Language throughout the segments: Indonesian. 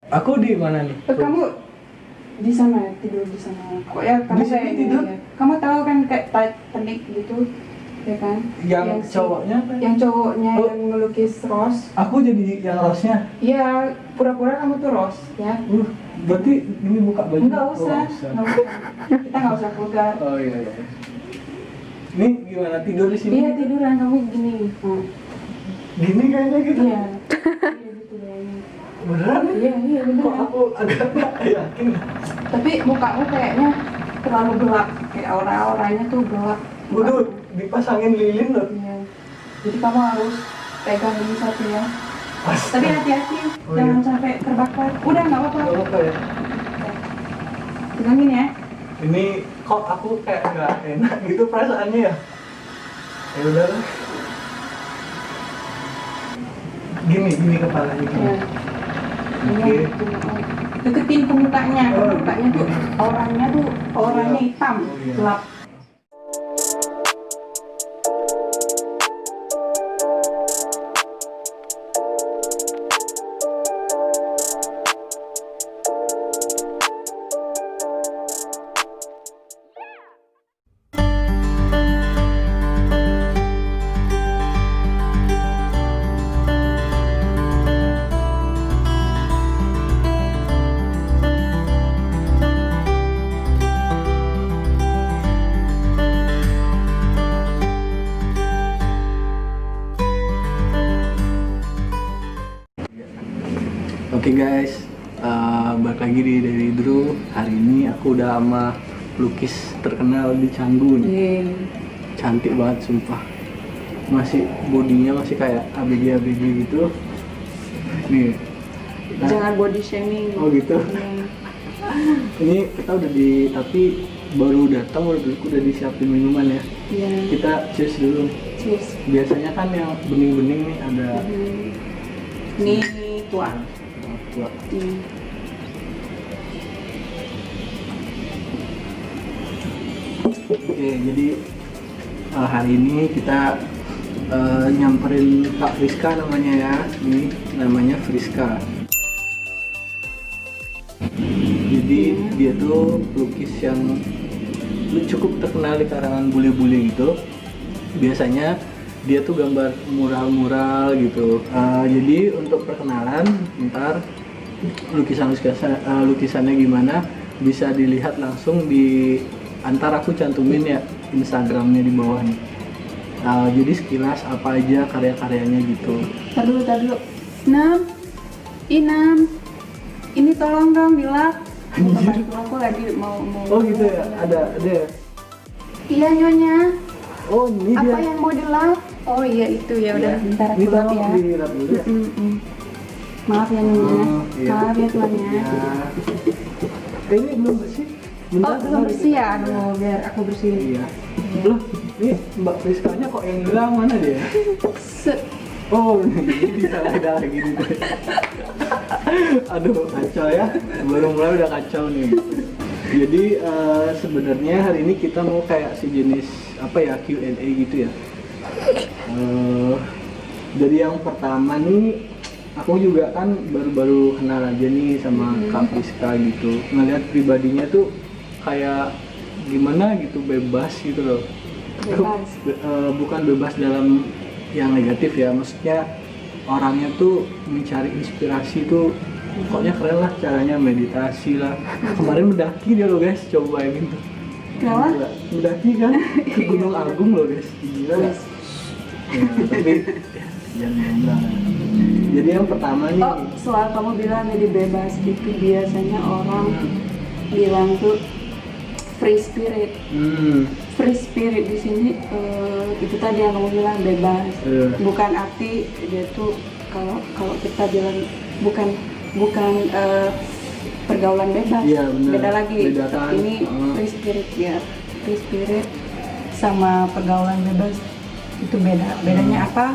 Aku di mana nih? Kamu di sana, tidur di sana. Kok ya kamu Di sini kayak tidur? ya. Kamu tahu kan kayak Titanic gitu, ya kan? Yang cowoknya apa? Yang cowoknya Oh. yang melukis Rose. Aku jadi yang rosnya. Iya, pura-pura kamu tuh Rose, ya. Berarti ini buka baju? Enggak usah, Oh, nggak usah. Kita nggak usah vulgar. Oh iya. Ini gimana tidur di sini? Iya tiduran kamu gini. Nah. Gini kayaknya gitu. Iya. Iya gitu kayaknya. Beneran? Iya iya Kok beneran. aku agak nggak yakin. Tapi mukamu kayaknya terlalu gelap, kayak aura-auranya tuh gelap. Waduh, dipasangin lilin loh. Iya. Jadi kamu harus pegang ini satu ya. Tapi hati-hati, Oh, jangan iya. sampai terbakar. Udah nggak apa-apa. Gak apa ya. Pegangin ya. Ini kok aku kayak nggak enak gitu perasaannya ya. Ya udahlah. Gini kepalanya gini. Iya. Oke. Deketin ke mukanya, Oh, mukanya tuh auranya hitam, Oh, iya. gelap. Oke guys, balik lagi di dari Drew. Hari ini aku udah sama pelukis terkenal di Canggu nih. Cantik banget sumpah. Masih bodinya masih kayak ABG gitu. Nih. Nah, Jangan body shaming. oh gitu. Iya. Ini kita udah tapi baru datang udah disiapin minuman ya. Iya. Kita cheers dulu. Cheers. Biasanya kan yang bening-bening nih ada Ini tua. tua. Oke, jadi hari ini kita nyamperin Kak Friska namanya ya. Ini namanya Friska. Jadi dia tuh pelukis yang cukup terkenal di kalangan bule-bule gitu. Biasanya dia tuh gambar mural-mural gitu. Jadi untuk perkenalan, ntar lukisannya gimana bisa dilihat langsung di antar aku cantumin ya Instagramnya di bawah nih. Jadi sekilas apa aja karya-karyanya gitu. Tar dulu. Inam, ini tolong dong dilap. Aku lagi mau. Oh gitu ya, ada ya. Iya nyonya. Oh ini Apa dia. yang mau dilap? Oh iya itu ya udah Iya. bentar Ini aku lap tolong ya. dilap dulu ya. Maaf ya nyonya. Oh, iya. Maaf ya tuannya. Ya. Ini belum bersih. Oh belum bersih ya, aduh biar aku bersihin. Iya. Loh, ini Mbak Friskanya kok yang hilang mana dia? Oh, ini salah lagi nih. Aduh, kacau ya. Baru mulai udah kacau nih. Jadi sebenarnya hari ini kita mau kayak sejenis apa ya Q&A gitu ya. Dari yang pertama nih, aku juga kan baru-baru kenal aja nih sama Kak Friska gitu. Ngelihat pribadinya tuh kayak gimana gitu, bebas gitu loh. Bebas. Bukan bebas dalam yang negatif ya, maksudnya orangnya tuh mencari inspirasi tuh pokoknya keren lah, caranya meditasi lah. Kemarin mendaki dia loh guys, coba bayangin tuh. Kenapa? Gila, mendaki kan ke Gunung Agung loh guys, gila nggak? Ya, tapi jangan bilang. Jadi yang pertama nih, Oh soal kamu bilang jadi bebas gitu, biasanya orang bilang tuh free spirit. Free spirit di sini itu tadi yang kamu bilang bebas. Iya. Bukan arti dia tuh kalau kita bilang bukan pergaulan bebas. Iya, benar. Beda lagi. Beda kan. Ini free spirit ya. Free spirit sama pergaulan bebas itu beda. Bedanya apa?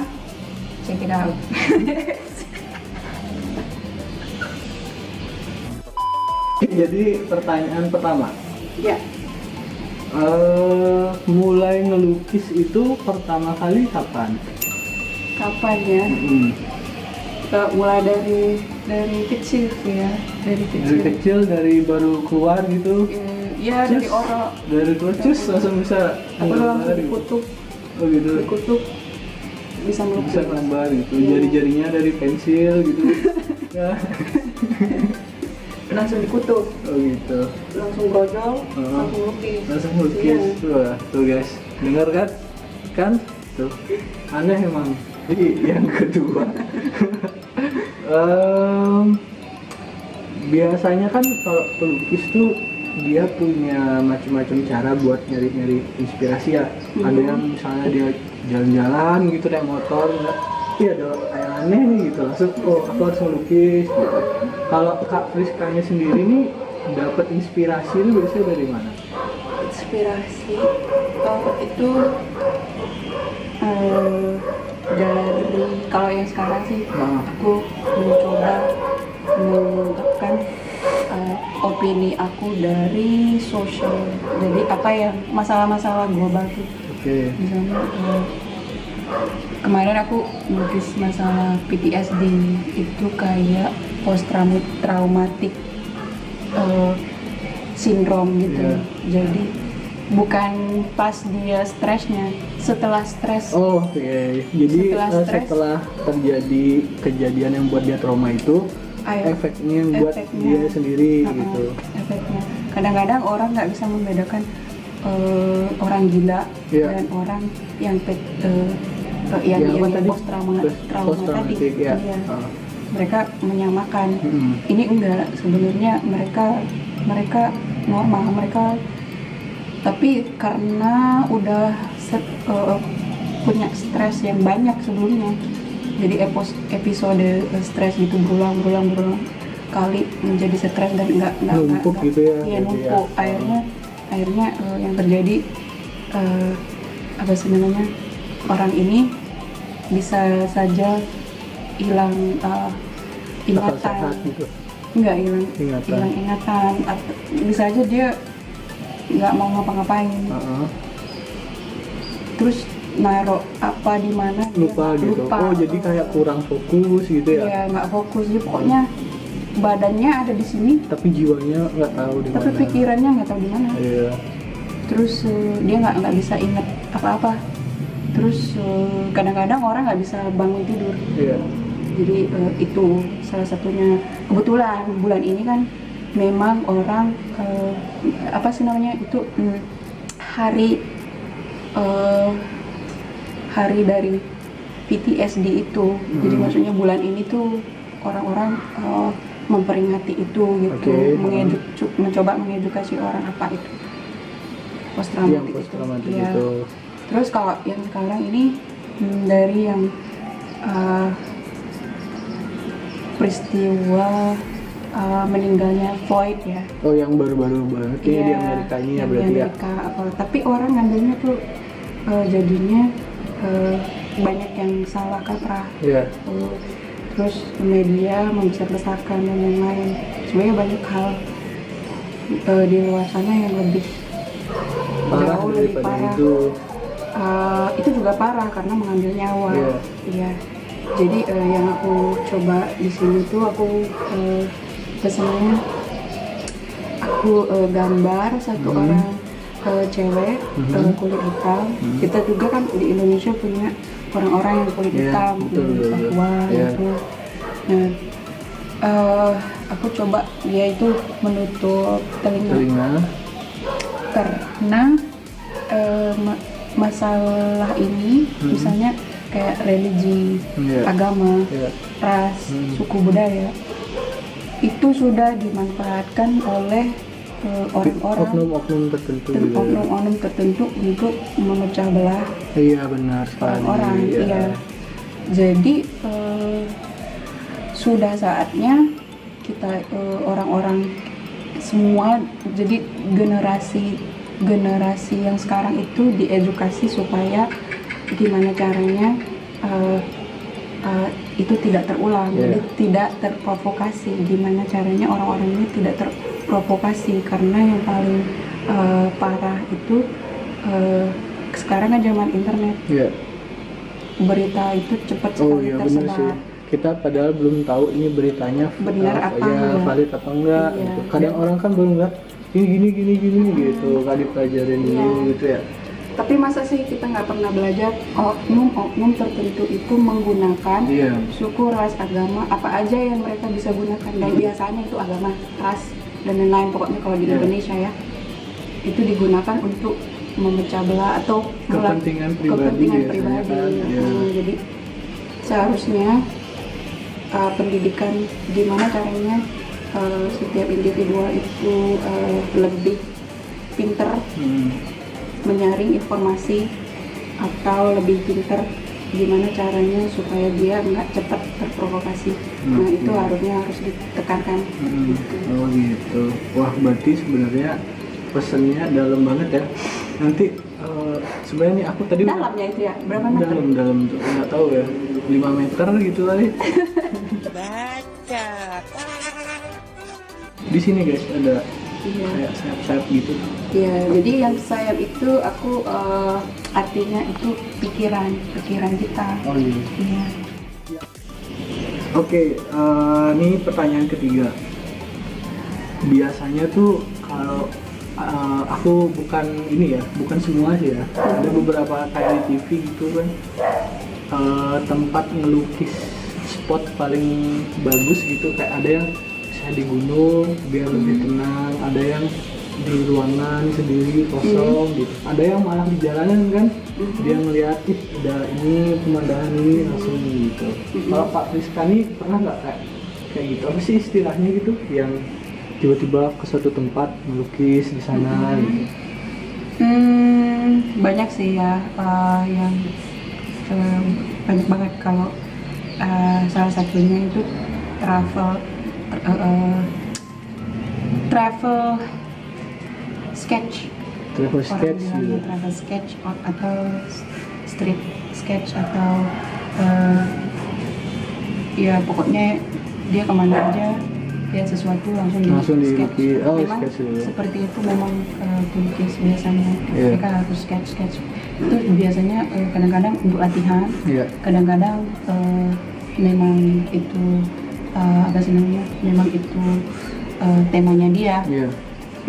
Check it out. jadi pertanyaan pertama, Ya. mulai ngelukis itu pertama kali kapan? Kapan ya? mulai dari kecil ya, dari kecil. Dari baru keluar gitu. Iya, dari orang. Dari keluar langsung bisa Aku langsung gitu. dikutuk. Oh gitu. Dikutuk bisa melukis. Bisa gambar gitu. Iya. Jari-jarinya dari pensil gitu. Ya. Langsung dikutuk. Oh gitu. Langsung brojol, langsung lukis. Langsung lukis. Iya. Wah, tuh guys. Dengar kan? Kan? Tuh. Aneh emang. Jadi yang kedua. Biasanya kan kalau pelukis tuh dia punya macam-macam cara buat nyari-nyari inspirasi ya. Ada yang misalnya dia jalan-jalan gitu naik motor, iya ada yang aneh nih gitu, langsung aku harus melukis gitu. Kalau Kak Friskanya sendiri nih dapat inspirasi itu biasanya dari mana? Inspirasi itu dari, kalau yang sekarang sih aku mencoba mengungkapkan opini aku dari sosial, jadi apa yang masalah-masalah global tuh. Misalnya kemarin aku melukis masalah PTSD, itu kayak post traumatic syndrome gitu. Jadi bukan pas dia stresnya, setelah stres. Jadi setelah terjadi kejadian yang buat dia trauma itu, efeknya yang buat dia sendiri gitu. Efeknya. Kadang-kadang orang nggak bisa membedakan orang gila dan orang yang post trauma tadi. Iya. Mereka menyamakan. Ini enggak, sebenarnya mereka normal, mereka, tapi karena udah punya stres yang banyak sebelumnya, jadi episode stres gitu berulang kali menjadi stres dan nggak numpuk gitu ya. Iya, numpuk. Akhirnya yang terjadi apa sih namanya, orang ini bisa saja hilang ingatan gitu. Nggak hilang ingatan, bisa aja dia nggak mau ngapa-ngapain, terus naruh apa di mana lupa gitu. Jadi kayak kurang fokus gitu ya. Iya, nggak fokus. Jadi pokoknya badannya ada di sini tapi jiwanya nggak tahu di mana, tapi pikirannya nggak tahu di mana. Iya. Terus dia nggak bisa ingat apa-apa. Terus kadang-kadang orang nggak bisa bangun tidur. Iya. Jadi itu salah satunya. Kebetulan bulan ini kan memang orang apa sih namanya itu hari dari PTSD itu. Jadi maksudnya bulan ini tuh orang-orang memperingati itu gitu, mencoba mengedukasi orang apa itu post traumatic itu. Terus kalau yang sekarang ini dari yang peristiwa meninggalnya Floyd ya. Yang baru-baru banget di Amerika ini ya berarti ya. Tapi orang ngambilnya tuh jadinya banyak yang salah kaprah. Iya. Terus media membesar-besarkan dan lain-lain. Sebenarnya banyak hal di luar sana yang lebih jauh lebih parah. Itu juga parah karena mengambil nyawa. Iya. Jadi yang aku coba di sini tuh aku pesannya aku gambar satu orang cewek kulit hitam. Kita juga kan di Indonesia punya orang-orang yang kulit hitam di Papua gitu. Nah, aku coba dia itu menutup telinga. Karena masalah ini misalnya kayak religi, agama, ras, suku budaya itu sudah dimanfaatkan oleh orang-orang oknum tertentu untuk memecah belah. Iya, benar sekali. Orang. Iya. Jadi sudah saatnya kita orang-orang semua, jadi generasi yang sekarang itu diedukasi supaya gimana caranya itu tidak terulang, jadi tidak terprovokasi. Gimana caranya orang-orang ini tidak terprovokasi, karena yang paling parah itu sekarang kan zaman internet, berita itu cepat sekali tersebar. kita padahal belum tahu ini beritanya benar apa ya, enggak. valid apa enggak Iya. gitu. Kadang orang kan baru ngeliat ini gini gitu, kan dipelajarin Iya. dulu gitu ya. Tapi masa sih kita nggak pernah belajar oknum tertentu itu menggunakan Iya. suku, ras, agama, apa aja yang mereka bisa gunakan, dan biasanya itu agama, ras, dan lain-lain, pokoknya kalau di Iya. Indonesia ya itu digunakan untuk memecah belah atau Kepentingan pribadi kepentingan biasanya pribadi. kan, iya. Jadi seharusnya pendidikan gimana caranya setiap individual itu lebih pinter menyaring informasi, atau lebih pinter gimana caranya supaya dia nggak cepat terprovokasi. Nah itu harus ditekankan. Gitu. Oh gitu. Wah berarti sebenarnya pesennya dalam banget ya. Nanti sebenarnya nih aku tadi Dalamnya itu ya berapa meter? dalam tuh nggak tahu ya, 5 meter gitu kali. Baca. Di sini guys ada Iya. kayak sayap-sayap gitu. Iya, jadi yang sayap itu aku artinya itu pikiran kita. Oh iya. Iya. Oke, ini pertanyaan ketiga. Biasanya tuh kalau aku bukan ini ya, bukan semua sih ya. Ada beberapa kayak di TV gitu kan, tempat ngelukis spot paling bagus gitu. Kayak ada yang saya di gunung biar lebih tenang, ada yang di ruangan sendiri kosong gitu. Ada yang malah di jalanan kan, dia ngeliat ada ini pemandangan ini langsung gitu. Kalau Pak Rizkani pernah nggak kayak gitu? Apa sih istilahnya gitu yang tiba-tiba ke suatu tempat melukis di sana gitu? Banyak sih ya, yang banyak banget. Kalau salah satunya itu travel sketch. Travel Orang sketch bilangnya gitu. travel sketch atau street sketch atau ya pokoknya dia kemana aja lihat sesuatu langsung di sketch. dilukis. Oh, Memang sketch dulu. seperti itu memang pelukis biasanya. Iya. Mereka harus sketch itu biasanya kadang-kadang untuk latihan, Iya. kadang-kadang memang itu apa sih namanya, memang itu temanya dia. Iya.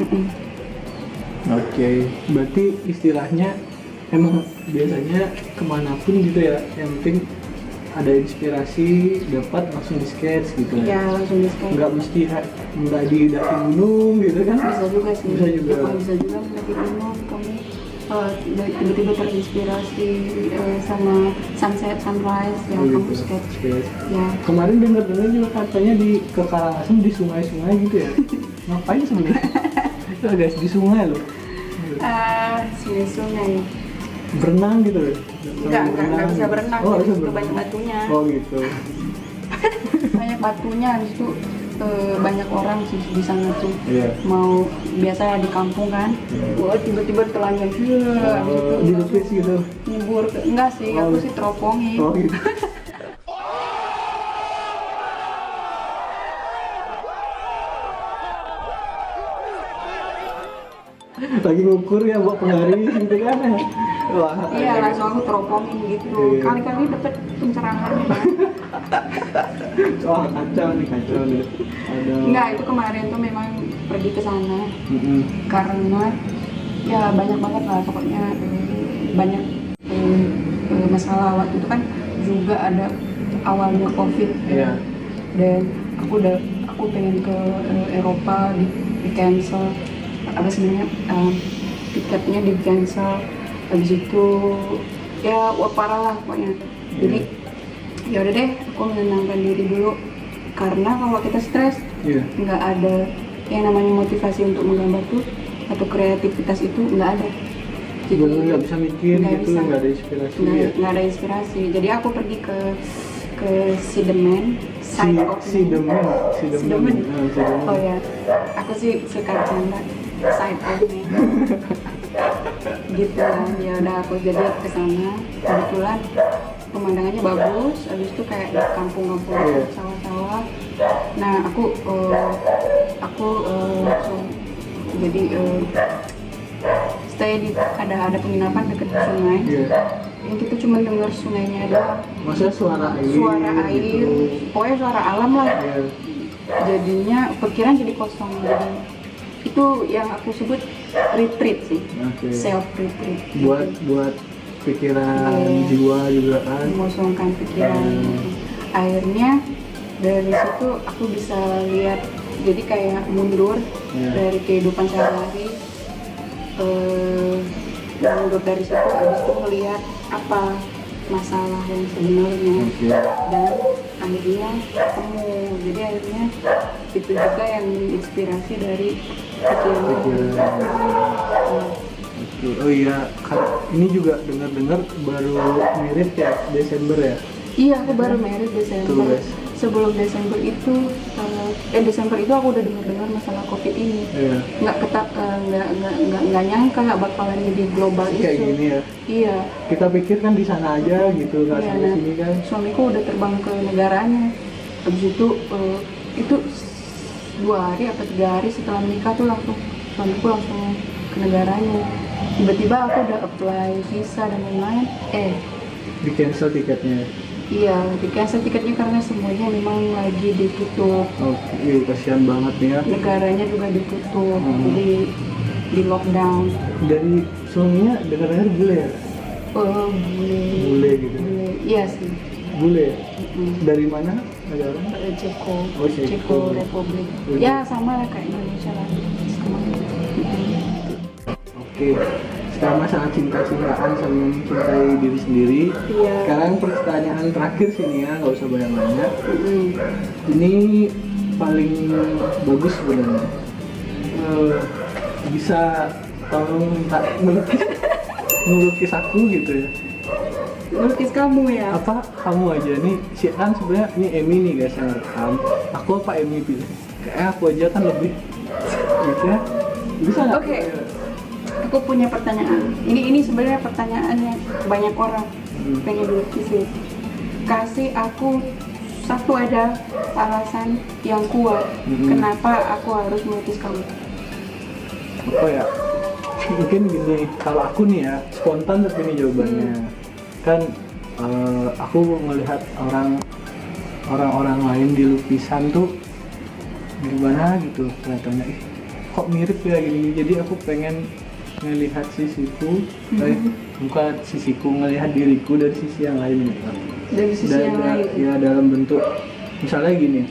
Mm-mm. Oke, berarti istilahnya emang biasanya kemanapun gitu ya, yang penting ada inspirasi dapat langsung di sketch gitu Ya ya. langsung di sketch. Nggak mesti nggak di daki gunung gitu kan? Bisa juga sih. Bisa juga. Bisa juga lagi bingung kamu tiba-tiba terinspirasi sama sunset, sunrise, ya Oh, kamu gitu. sketch. Sketch. Ya. Kemarin dengar juga katanya ke Karangasem di sungai-sungai gitu ya. Ngapain sebenarnya? Itu guys di sungai loh. Sungai. Berenang gitu loh. Enggak bisa berenang. Oh, bisa Itu berenang. banyak batunya. Oh gitu. Banyak batunya, habis itu banyak orang sih di sana tuh. Iya. Mau biasa di kampung kan. Wah, tiba-tiba telanjang. Habis itu Dilukis gitu. nyebur enggak sih, Oh. aku sih teropongin. Oh gitu. Lagi ngukur ya buat penggaris gitu kan. Wah, Iya, langsung aku teropongin gitu. Iya. Kali-kali dapet pencerahan kan. Wah, kacau nih. Ada. Enggak, itu kemarin tuh memang pergi ke sana Mm-mm. karena ya banyak banget lah pokoknya, banyak masalah. Waktu itu kan juga ada awalnya COVID. Iya. Dan aku pengen ke Eropa, di cancel apa sebenarnya, tiketnya di cancel. Habis itu ya wah, parah lah pokoknya. Jadi ya udah deh, aku menenangkan diri dulu, karena kalau kita stres Iya. nggak ada yang namanya motivasi untuk menggambar tuh atau kreativitas itu nggak ada. Jadi Bener nggak bisa mikir nggak gitu, bisa. nggak ada inspirasi ya. nggak ada inspirasi. Jadi aku pergi ke Sidemen, side of Sidemen. Sidemen. Sidemen. Oh ya, aku sih suka canda side of me. Gitu kan. Ya udah aku jadi ke sana. Kebetulan pemandangannya bagus. Habis itu kayak di kampung-kampung, Iya. sawah-sawah. Nah, aku langsung jadi stay di ada penginapan dekat sungai. Iya. yang kita cuma dengar sungainya doang. Maksudnya suara air. Suara air, gitu. pokoknya suara alam lah. Iya. Jadinya pikiran jadi kosong. Jadi itu yang aku sebut retreat sih, Oke. self retreat. Buat pikiran Iya. jiwa juga kan. Mengosongkan pikiran. Akhirnya dari situ aku bisa lihat, jadi kayak mundur Iya. dari kehidupan sehari-hari. Mundur dari situ, habis itu melihat apa masalah yang sebenarnya. Oke. Dan akhirnya ketemu, jadi akhirnya itu juga yang inspirasi dari pikiran. Oke. Oh iya, kan ini juga dengar-dengar baru mirip ya Desember ya. Iya, aku baru married Desember. Tuh, guys. Sebelum Desember itu, Desember itu aku udah dengar masalah COVID ini. Iya. Nggak nyangka bakalan jadi global Kayak isu. gini ya. Iya. Kita pikir kan di sana aja gitu, nggak Iya, sampai nah, sini kan. suamiku udah terbang ke negaranya. Habis itu 2 hari atau 3 hari setelah menikah tuh suamiku langsung ke negaranya. Tiba-tiba aku udah apply visa dan lain-lain. Di cancel tiketnya. Iya, di cancel tiketnya karena semuanya memang lagi ditutup. Oke, kasihan banget nih ya. Negaranya juga ditutup, jadi di lockdown. Dari suaminya dengar-dengar bule ya? Bule. Bule gitu. Bule, iya sih. Bule ya? Mm. Dari mana negara? Ceko. Oh, Ceko. Republik. Bule. Ya sama lah kayak Indonesia lah. Sama. Oke, sekarang sangat cinta-cintaan sama mencintai diri sendiri. Iya. Sekarang pertanyaan terakhir sini ya, nggak usah banyak banyak. Mm. Ini paling bagus sebenarnya. Bisa tolong minta melukis aku gitu ya? Melukis kamu ya? Apa kamu aja nih? Si kan sebenarnya ini Emi nih guys yang rekam. Aku apa Emi pilih? Kayak aku aja kan lebih gitu ya. Bisa nggak? Oke. Aku punya pertanyaan. Ini sebenarnya pertanyaan yang banyak orang pengen dilukisin. Kasih aku satu aja alasan yang kuat kenapa aku harus melukis kamu. Apa ya? Mungkin gini, kalau aku nih ya spontan tapi ini jawabannya. Kan aku melihat orang-orang lain di lukisan tuh gimana gitu kelihatannya, kok mirip ya gini. Jadi aku pengen ngelihat sisiku, bukan sisiku, ngelihat diriku dari sisi yang lain gitu. Dari sisi yang lain. Ya dalam bentuk misalnya gini,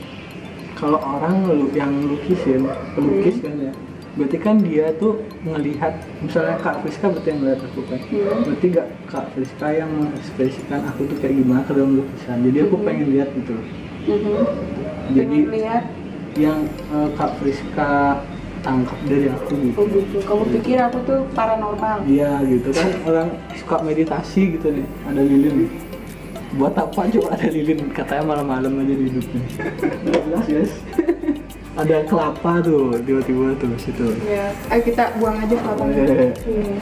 kalau orang yang lukisin pelukis kan ya, berarti kan dia tuh ngelihat, misalnya Kak Friska berarti yang ngelihat aku kan, berarti gak Kak Friska yang mengekspresikan aku tuh kayak gimana ke dalam lukisan. Jadi aku pengen lihat gitu. Jadi Pengen lihat. yang Kak Friska tangkap dari aku gitu. Oh gitu. Kamu pikir aku tuh paranormal? Iya gitu kan, orang suka meditasi gitu nih, ada lilin nih. Buat apa coba ada lilin, katanya malam-malam aja di hidupnya. Nggak jelas guys. Ada kelapa tuh, tiba-tiba tuh situ. Ya. Ayo kita buang aja kelapanya. Iya.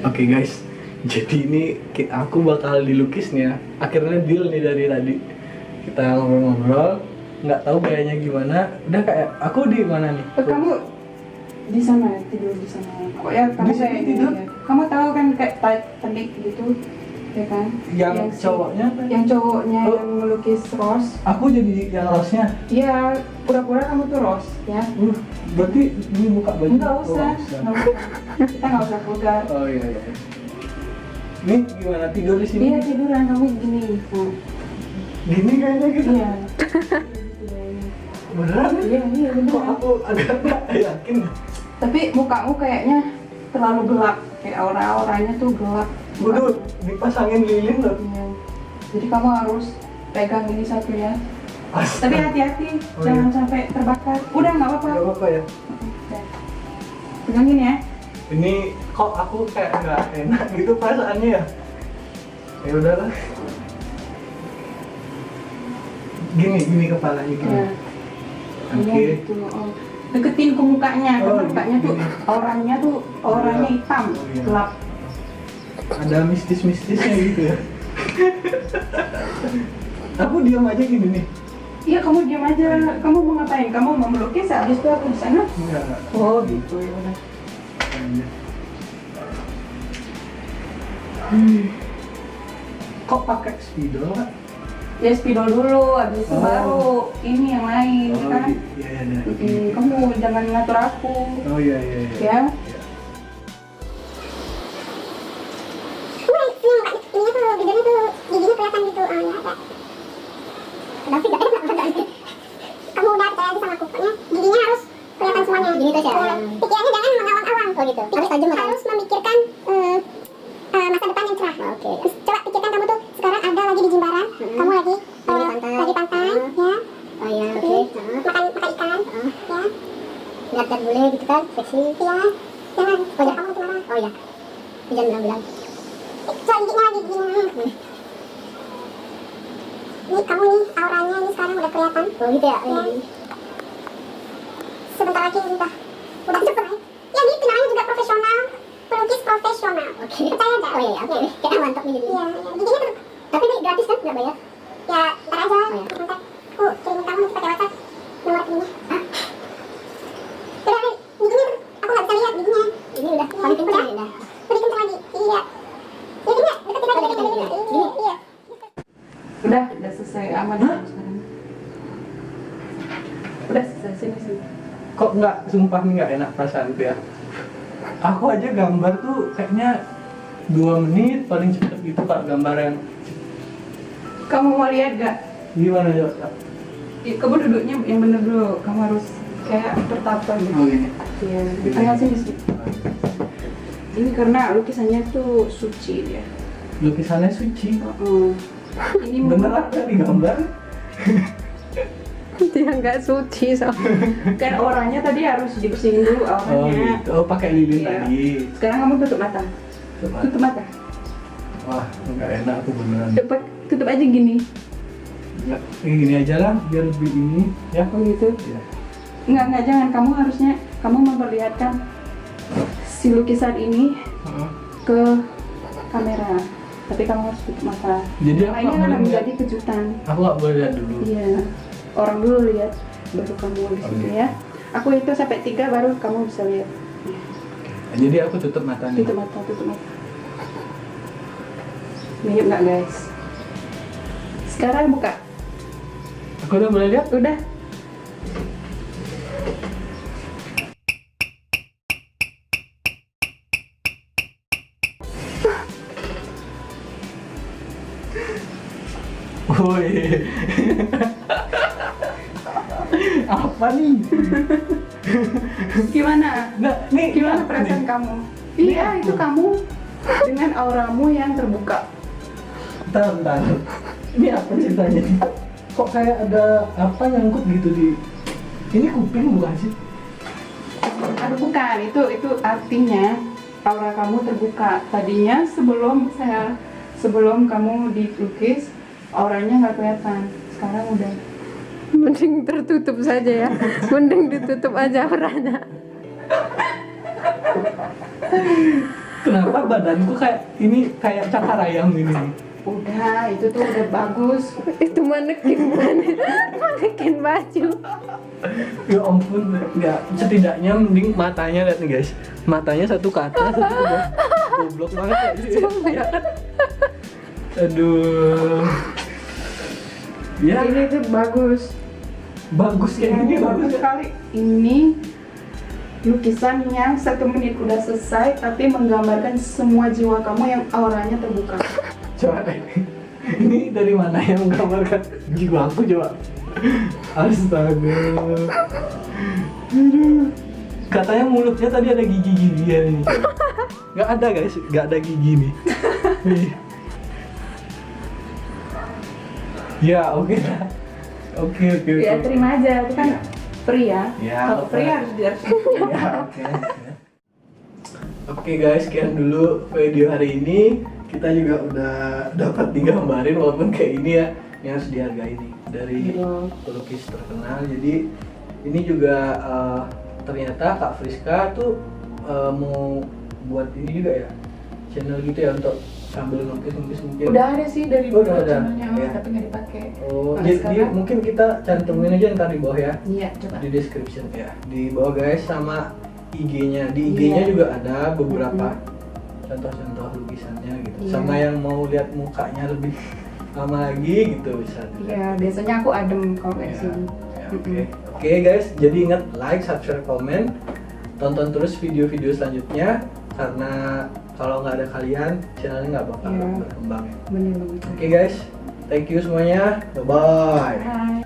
Oke guys, jadi ini aku bakal dilukis nih ya. Akhirnya deal nih dari tadi. Kita ngobrol-ngobrol, nggak tahu kayaknya gimana. Udah kayak aku di mana nih? Kamu di sana, tidur di sana. Pokoknya kamu Di sini kayak tidur? ya. Kamu tahu kan kayak Titanic gitu, ya kan? Yang cowoknya apa? Yang cowoknya Oh. yang melukis rose. Aku jadi yang rosnya. Iya, pura-pura kamu tuh rose, ya. Berarti ini buka baju? Nggak usah, Oh, nggak usah. Kita nggak usah vulgar. oh iya iya. Ini gimana tidur di sini? Iya tiduran kamu gini. Nah, Gini kayaknya gitu. iya. Beneran? Iya, iya Kok bener. aku agak nggak yakin. Tapi mukamu kayaknya terlalu gelap, kayak aura-auranya tuh gelap. Waduh, dipasangin lilin loh. Iya. Jadi kamu harus pegang ini satu ya. Astaga. Tapi hati-hati, Oh, jangan iya. sampai terbakar. Udah nggak apa-apa. Gak apa-apa ya. Udah. Pegangin ya. Ini kok aku kayak nggak enak gitu perasaannya ya. Ya udahlah. Gini kepalanya gini. Nah, Oke. iya gitu. Oh. Deketin ke mukanya, Oh, karena mukanya tuh gini. orangnya hitam, Oh, iya. gelap. Ada mistis-mistisnya gitu ya. Aku diam aja gini nih. Iya, kamu diam aja. Kamu mau ngapain? Kamu mau melukis habis itu aku di sana? Enggak. Oh gitu ya udah. Kok pakai spidol Kak? Ya spidol dulu, habis itu baru ini yang lain kan. Iya iya. Kamu jangan ngatur aku. Oh iya iya. Ya. Kamu udah percaya aja sama aku, pokoknya giginya harus kelihatan semuanya. Gini terus ya? Pikirannya jangan mengawang-awang. Oh gitu. Harus tajam harus memikirkan masa depan yang cerah. Oke. Coba pikirkan kamu tuh sekarang ada lagi di Jimbaran, kamu lagi pantai, ya. Oh iya, oke. Makan ikan, ya. Lihat bule gitu kan, seksi. Iya. Jangan. Wajah kamu tuh marah. Oh iya. Jangan bilang-bilang. Coba giginya lagi, giginya. Nih kamu nih auranya ini sekarang udah kelihatan. Oh gitu ya. Sebentar lagi udah super ya. Ya gitu namanya juga profesional, pelukis profesional. Oke. Percaya aja. Oh iya oke. Kita mantap nih jadi. Iya. Giginya tuh. Tapi ini gratis kan nggak bayar? Ya ntar aja. Oh, iya. Ntar aku kirimin kamu nanti pakai WhatsApp nomor rekeningnya. Hah? Udah giginya tuh. Aku nggak bisa lihat giginya. Ini udah. Paling kencang ya udah. Lebih kencang lagi. Iya. Giginya deketin lagi. Gini. Iya. Udah selesai aman sekarang. Udah selesai sini. Kok nggak, sumpah nih nggak enak perasaanku ya. Aku aja gambar tuh kayaknya 2 menit paling cepet gitu Kak, gambar yang Kamu mau lihat gak? gimana ya Kak? Kamu duduknya yang bener dulu. Kamu harus kayak bertapa gitu. Oh gini. Iya. Di tengah sini sih. Ini karena lukisannya tuh suci dia. Lukisannya suci. Ini Beneran kan digambar? dia nggak suci kan orangnya tadi harus dibersihin dulu Oh orangnya. gitu. Oh pakai lilin Iya. tadi. Sekarang kamu tutup mata. Coba. Tutup mata. Wah nggak enak aku beneran. Tutup aja gini. Nggak, gini aja lah biar lebih ini ya. Oh gitu. Ya. Enggak, jangan. Kamu harusnya memperlihatkan si lukisan ini ke kamera. Tapi kamu harus tutup mata. Jadi Nah, aku ini nggak akan boleh menjadi kejutan. Aku nggak boleh lihat dulu. Iya. Orang dulu lihat, baru kamu di situ Oke. ya. Aku itu sampai 3 baru kamu bisa lihat. Jadi aku tutup mata nih. Tutup mata. Mirip nggak guys? Sekarang buka. Aku udah boleh lihat? Udah. Woi. Apa nih? Gimana? Nggak, nih Gimana apa perasaan nih? kamu? Ini Iya, apa? itu kamu dengan auramu yang terbuka. Bentar. Ini apa ceritanya? Kok kayak ada apa nyangkut gitu di... Ini kuping bukan sih? Aduh bukan, itu artinya aura kamu terbuka. Tadinya sebelum kamu dilukis auranya nggak kelihatan. Sekarang udah. Mending tertutup saja ya. Mending ditutup aja auranya. Kenapa badanku kayak ini kayak cakar ayam ini? Udah, itu tuh udah bagus. Itu manekin baju. Ya ampun, ya setidaknya mending matanya lihat nih guys. Matanya satu ke atas, satu ke bawah. Goblok banget ya. Aduh. Ya, Ini tuh bagus. bagus kayak gini bagus ya. sekali. Ini lukisan yang 1 menit udah selesai, tapi menggambarkan semua jiwa kamu yang auranya terbuka. Coba ini dari mana yang menggambarkan jiwa aku coba. Astaga. Aduh. Katanya mulutnya tadi ada gigi-gigi ya nih. Nggak ada guys, nggak ada gigi nih. Nih. Ya oke lah. Oke. Ya terima aja, itu kan pria. Ya, Kalau oke. pria harus Ya, oke. Oke guys, sekian dulu video hari ini. Kita juga udah dapat digambarin walaupun kayak ini ya, yang harus dihargai nih dari Iya. pelukis terkenal. Jadi ini juga ternyata Kak Friska tuh mau buat ini juga ya, channel gitu ya untuk sambil nukis mungkin. Udah ada sih dari Oh, dulu udah ada. channelnya, Ya. tapi nggak dipakai. Oh, Nah, jadi sekarang- mungkin kita cantumin aja ntar di bawah ya. Iya, coba. Di description ya. Di bawah guys, sama IG-nya. Di IG-nya Iya. juga ada beberapa contoh-contoh lukisannya gitu. Iya. Sama yang mau lihat mukanya lebih lama lagi gitu bisa. Iya, biasanya aku adem kalau kayak Ya, sini. ya, Oke. Oke guys, jadi ingat like, subscribe, komen. Tonton terus video-video selanjutnya karena kalau nggak ada kalian, channelnya nggak bakal Iya. berkembang ya. Bener banget. Oke guys, thank you semuanya. Bye bye. Bye.